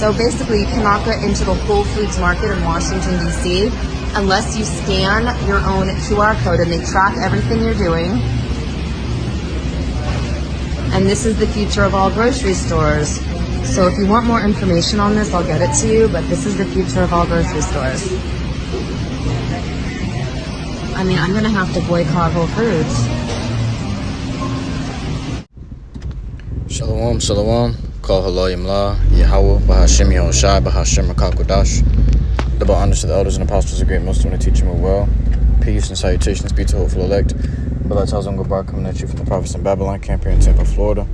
So basically, you cannot get into the Whole Foods market in Washington, D.C. unless you scan your own QR code, and they track everything you're doing. And this is the future of all grocery stores. So if you want more information on this, I'll get it to you, but this is the future of all grocery stores. I mean, I'm going to have to boycott Whole Foods. Shalom, shalom. Call HALALYAM La, YAHAWAH, BAHASHAM, BAHASHAM, QADASH. Double honors to the elders and apostles, a great millstone, to teach them well. Peace and salutations be to hopeful elect. But that's Bar coming at you from the prophets in Babylon camp here in Tampa, Florida.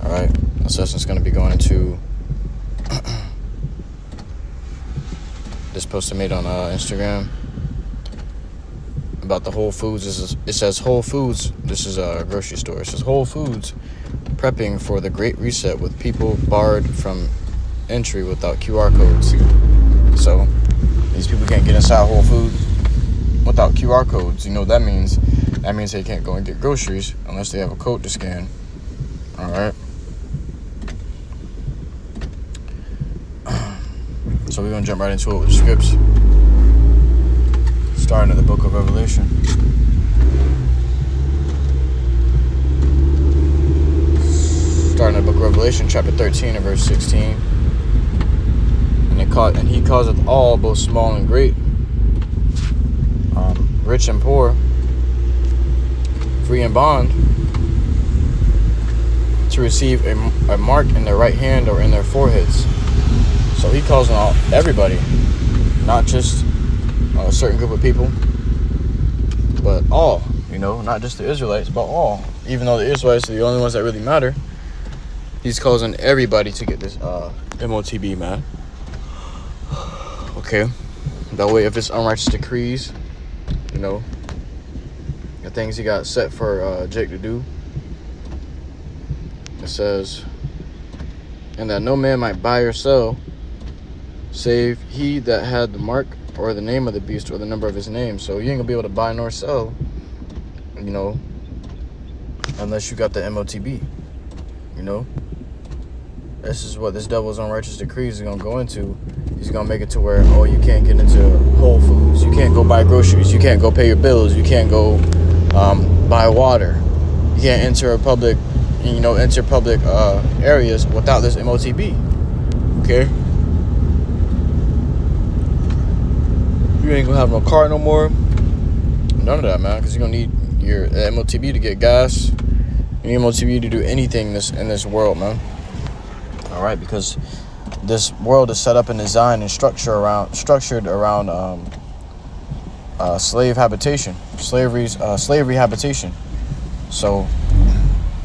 Alright, this session's going to be going into this post I made on Instagram about the Whole Foods. It says Whole Foods, this is a grocery store. It says Whole Foods prepping for the Great Reset with people barred from entry without QR codes. So these people can't get inside Whole Foods without QR codes. You know what that means? That means they can't go and get groceries unless they have a code to scan. Alright. So we're going to jump right into it with the scripts. Starting at the book of Revelation. Starting at the book of Revelation, chapter 13 and verse 16. And he causeth all, both small and great, rich and poor, free and bond, to receive a mark in their right hand or in their foreheads. So he calls on everybody, not just a certain group of people, but all, you know, not just the Israelites, but all. Even though the Israelites are the only ones that really matter, he's causing everybody to get this MOTB, man. Okay, that way if it's unrighteous decrees, you know, the things he got set for Jake to do, it says, and that no man might buy or sell, save he that had the mark or the name of the beast or the number of his name. So you ain't gonna be able to buy nor sell, you know, unless you got the MOTB, you know. This is what this devil's unrighteous decrees is gonna go into. He's gonna make it to where, oh, you can't get into Whole Foods, you can't go buy groceries, you can't go pay your bills, you can't go buy water, you can't enter public areas without this MOTB. Okay, you ain't gonna have no car no more, none of that, man, because you're gonna need your MOTB to get gas. You need MOTB to do anything in this world, man. All right, because this world is set up and designed and structured around slavery habitation. So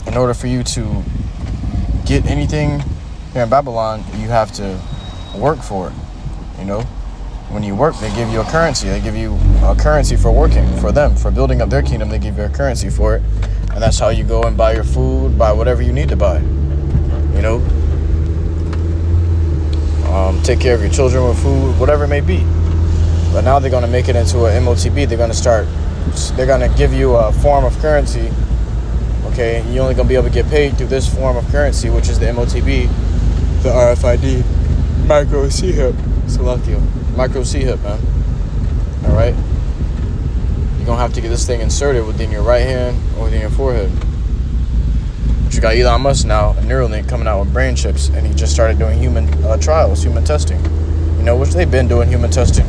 in order for you to get anything here in Babylon, you have to work for it. You know, when you work, they give you a currency. They give you a currency for working for them, for building up their kingdom. They give you a currency for it, and that's how you go and buy your food, buy whatever you need to buy. You know, take care of your children with food, whatever it may be. But now they're going to make it into a MOTB. They're going to give you a form of currency. Okay, you're only going to be able to get paid through this form of currency, which is the MOTB, the RFID, micro C-hip, micro C-hip, man. All right, you're going to have to get this thing inserted within your right hand or within your forehead. But you got Elon Musk now, a Neuralink, coming out with brain chips, and he just started doing human trials, human testing. You know, which they've been doing human testing,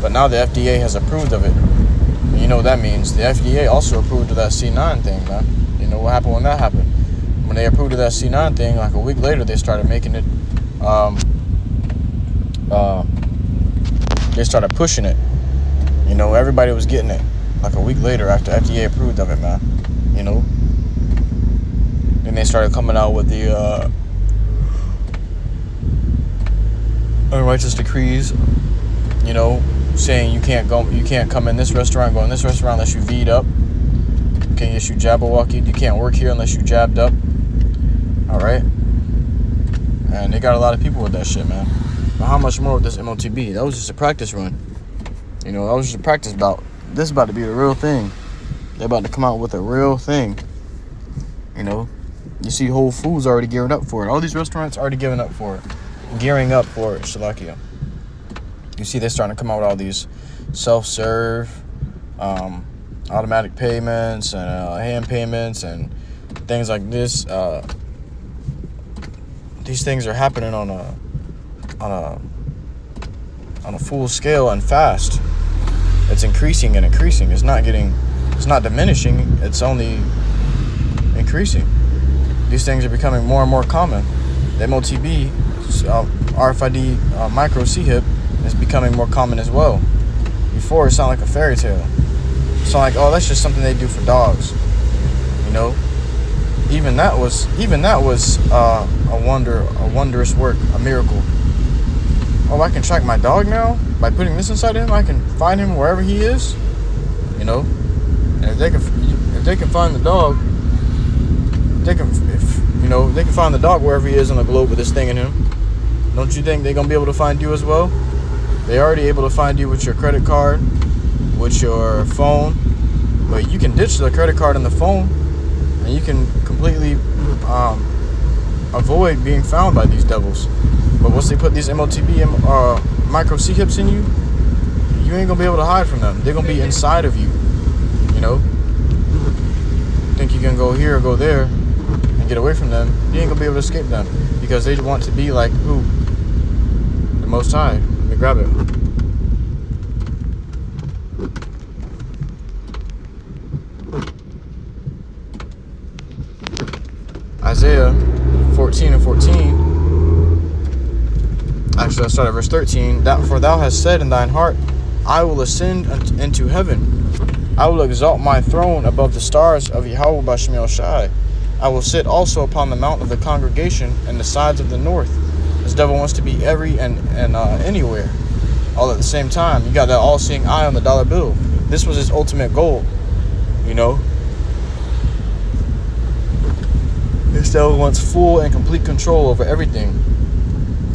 but now the FDA has approved of it. And you know what that means? The FDA also approved of that C9 thing, man. You know what happened when that happened? When they approved of that C9 thing, like a week later, they started making it. They started pushing it. You know, everybody was getting it like a week later after FDA approved of it, man. You know. Then they started coming out with the unrighteous decrees, you know, saying you can't come in this restaurant, go in this restaurant unless you V'd up. You can't issue Jabberwocky. You can't work here unless you jabbed up. All right. And they got a lot of people with that shit, man. But how much more with this MOTB? That was just a practice run. You know, that was just a practice bout. This is about to be the real thing. They're about to come out with a real thing. You know, you see Whole Foods already gearing up for it. All these restaurants already giving up for it. gearing up for Shalakia. You see they're starting to come out with all these self-serve, automatic payments and hand payments and things like this. These things are happening on a full scale and fast. It's increasing and increasing. It's not diminishing. It's only increasing. These things are becoming more and more common. The MOTB, RFID micro C-hip is becoming more common as well. Before, it sounded like a fairy tale. It sounded like, oh, that's just something they do for dogs. You know, even that was a wondrous work, a miracle. Oh, I can track my dog now by putting this inside of him. I can find him wherever he is. You know, and if they can find the dog, they can find the dog wherever he is on the globe with this thing in him. Don't you think they're gonna be able to find you as well? They're already able to find you with your credit card, with your phone, but you can ditch the credit card and the phone, and you can completely avoid being found by these devils. But once they put these MOTB micro C-hips in you, you ain't gonna be able to hide from them. They're gonna be inside of you. You know, think you can go here or go there and get away from them? You ain't gonna be able to escape them, because they want to be like who? The Most High. Let me grab it. Isaiah 14:14. Actually, let's start at verse 13. For thou hast said in thine heart, I will ascend into heaven. I will exalt my throne above the stars of YAHAWAH B'Shem Yahushai. I will sit also upon the mount of the congregation and the sides of the north. This devil wants to be every and anywhere, all at the same time. You got that all-seeing eye on the dollar bill. This was his ultimate goal. You know, this devil wants full and complete control over everything.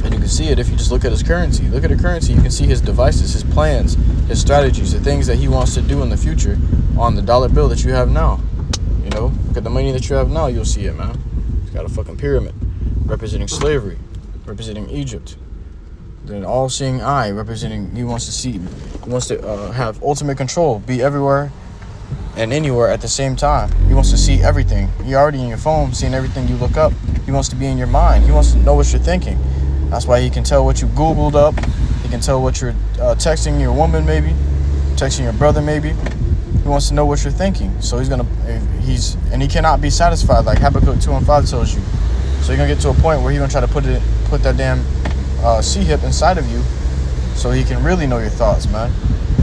And you can see it if you just look at his currency. Look at the currency. You can see his devices, his plans, his strategies, the things that he wants to do in the future on the dollar bill that you have now. You know, look at the money that you have now. You'll see it, man. It's got a fucking pyramid representing slavery, representing Egypt. Then all-seeing eye representing he wants to have ultimate control, be everywhere and anywhere at the same time. He wants to see everything. You're already in your phone, seeing everything you look up. He wants to be in your mind. He wants to know what you're thinking. That's why he can tell what you Googled up. He can tell what you're texting your woman, maybe, texting your brother, maybe. He wants to know what you're thinking. So and he cannot be satisfied, like Habakkuk 2:5 tells you. So you're gonna get to a point where he's gonna try to put that damn C-hip inside of you, so he can really know your thoughts, man.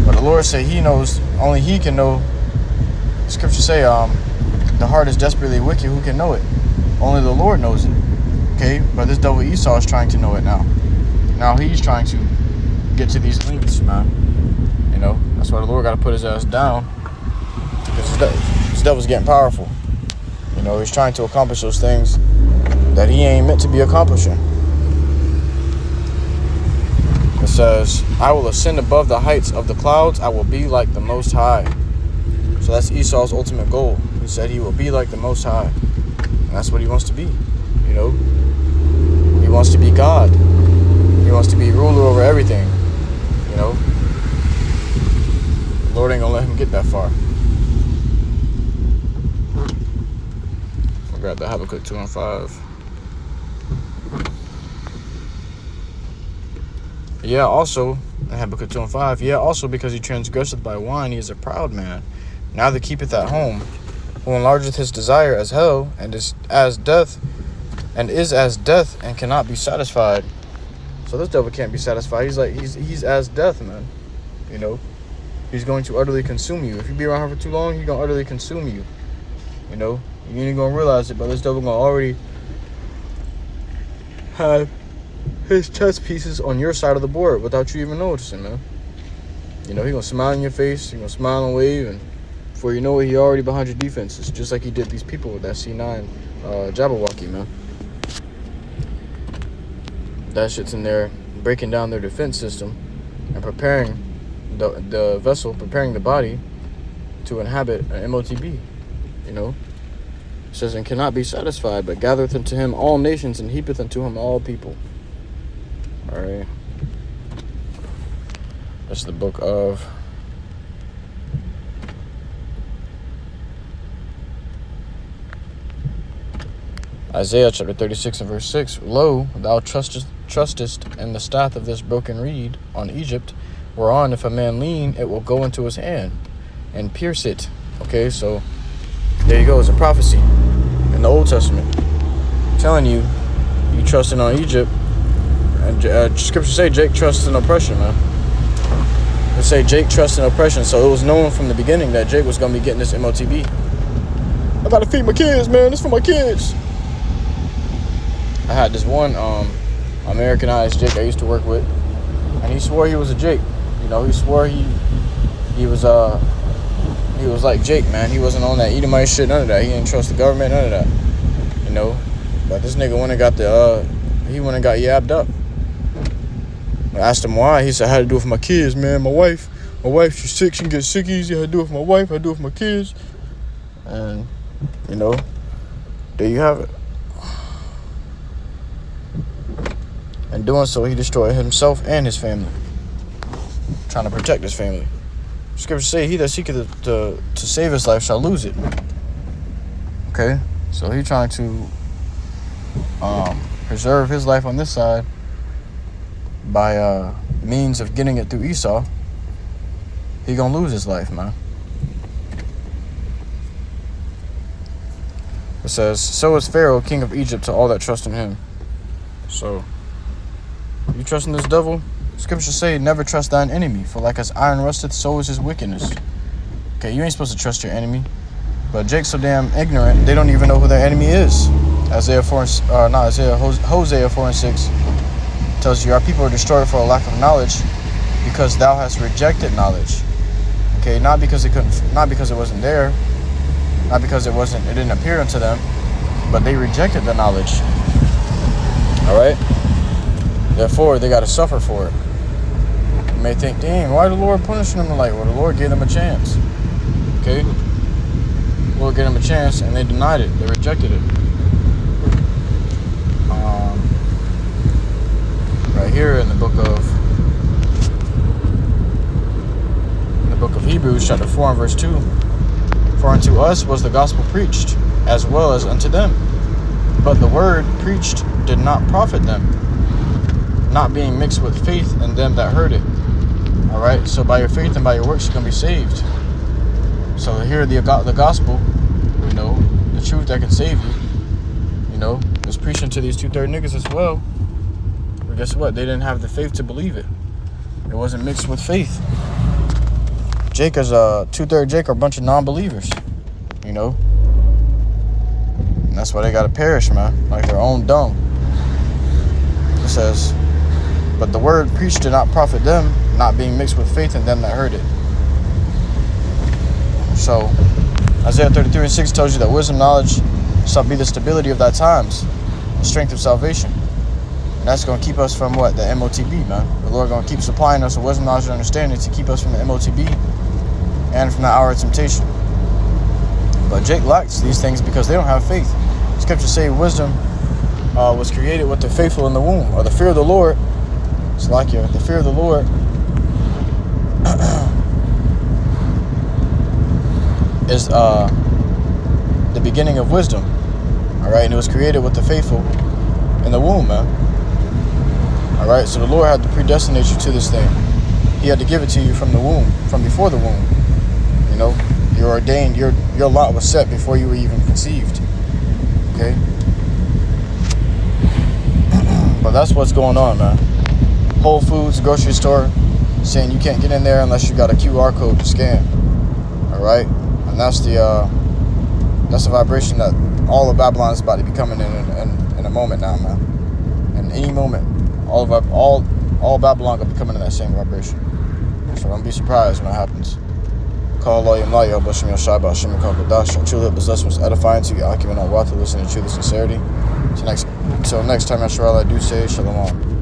But the Lord said He knows. Only He can know. The scriptures say, the heart is desperately wicked. Who can know it? Only the Lord knows it. Okay, but this devil Esau is trying to know it now. Now he's trying to get to these links, man. You know, that's why the Lord got to put his ass down, because this devil's getting powerful. You know, he's trying to accomplish those things that he ain't meant to be accomplishing. It says, I will ascend above the heights of the clouds. I will be like the Most High. So that's Esau's ultimate goal. He said he will be like the Most High. And that's what he wants to be. You know, he wants to be God. He wants to be ruler over everything. You know, the Lord ain't gonna let him get that far. I'll grab the Habakkuk 2:5. Yeah, also, in Habakkuk 2:5, yeah, also because he transgresseth by wine, he is a proud man. Neither keepeth at home, who enlargeth his desire as hell, and is as death, and cannot be satisfied. So this devil can't be satisfied. He's as death, man. You know, he's going to utterly consume you. If you be around here for too long, he's gonna utterly consume you. You know, you ain't gonna realize it, but this devil gonna already have his chess pieces on your side of the board without you even noticing, man. You know, he gonna smile in your face, he gonna smile and wave, and before you know it, he already behind your defenses, just like he did these people with that C9 Jabberwocky, man. That shit's in there breaking down their defense system and preparing the vessel, preparing the body to inhabit an MOTB. You know, it says, and cannot be satisfied, but gathereth unto him all nations, and heapeth unto him all people. All right. That's the book of Isaiah chapter 36 and verse 6. Lo, thou trustest in the staff of this broken reed on Egypt, whereon if a man lean, it will go into his hand and pierce it. Okay, so there you go. It's a prophecy in the Old Testament telling you trusting on Egypt. And scripture say Jake trusts in oppression, man. It say Jake trusts in oppression. So it was known from the beginning that Jake was going to be getting this MOTB. I got to feed my kids, man. This for my kids. I had this one Americanized Jake I used to work with, and he swore he was a Jake. You know, he swore he was like Jake, man. He wasn't on that Edomite shit, none of that. He didn't trust the government, none of that. You know, but this nigga went and got he went and got yabbed up. I asked him why. He said, I had to do it for my kids, man. My wife, she's sick. She can get sick easy. I had to do it for my wife. I had to do it for my kids. And, you know, there you have it. In doing so, he destroyed himself and his family, trying to protect his family. Scripture say, he that seeketh to save his life shall lose it. Okay? So he trying to preserve his life on this side by means of getting it through Esau. He gonna lose his life, man. It says, so is Pharaoh, king of Egypt, to all that trust in him. So, you trust in this devil? Scriptures say, never trust thine enemy, for like as iron rusteth, so is his wickedness. Okay, you ain't supposed to trust your enemy. But Jake's so damn ignorant, they don't even know who their enemy is. Hosea 4 and 6 tells you, our people are destroyed for a lack of knowledge, because thou hast rejected knowledge. Okay, not because it wasn't there, not because it didn't appear unto them, but they rejected the knowledge. All right. Therefore, they got to suffer for it. You may think, dang, why the Lord punishing them? Like, well, the Lord gave them a chance. Okay? The Lord gave them a chance, and they denied it. They rejected it. Right here in the book of Hebrews, chapter 4 and verse 2. For unto us was the gospel preached, as well as unto them. But the word preached did not profit them, not being mixed with faith in them that heard it. All right, so by your faith and by your works, you're going to be saved. So here the gospel, you know, the truth that can save you, you know, was preaching to these 2/3 niggas as well. But guess what? They didn't have the faith to believe it. It wasn't mixed with faith. Jake is 2/3 Jake are a bunch of non-believers, you know. And that's why they got to perish, man, like their own dung. It says, but the word preached did not profit them, not being mixed with faith in them that heard it. So, Isaiah 33 and 6 tells you that wisdom, knowledge shall be the stability of thy times, the strength of salvation. And that's going to keep us from what? The MOTB, man. The Lord going to keep supplying us with wisdom, knowledge, and understanding to keep us from the MOTB and from the hour of temptation. But Jake lacks these things because they don't have faith. Scriptures say wisdom was created with the faithful in the womb, or the fear of the Lord. It's like here, the fear of the Lord is the beginning of wisdom. All right, and it was created with the faithful in the womb, man. All right, so the Lord had to predestinate you to this thing. He had to give it to you from the womb, from before the womb. You know, you're ordained. Your lot was set before you were even conceived. Okay. But that's what's going on, man. Whole Foods, grocery store, saying you can't get in there unless you got a QR code to scan. All right, and that's the vibration that all of Babylon is about to be coming in a moment now, man. In any moment, all Babylon gonna be coming in that same vibration. So don't be surprised when it happens. HALALYAM, BAHASHAM, QADASH. Truly, this lesson was edifying to you. I can not want to listen to truth and sincerity. Until next time, I do say shalom.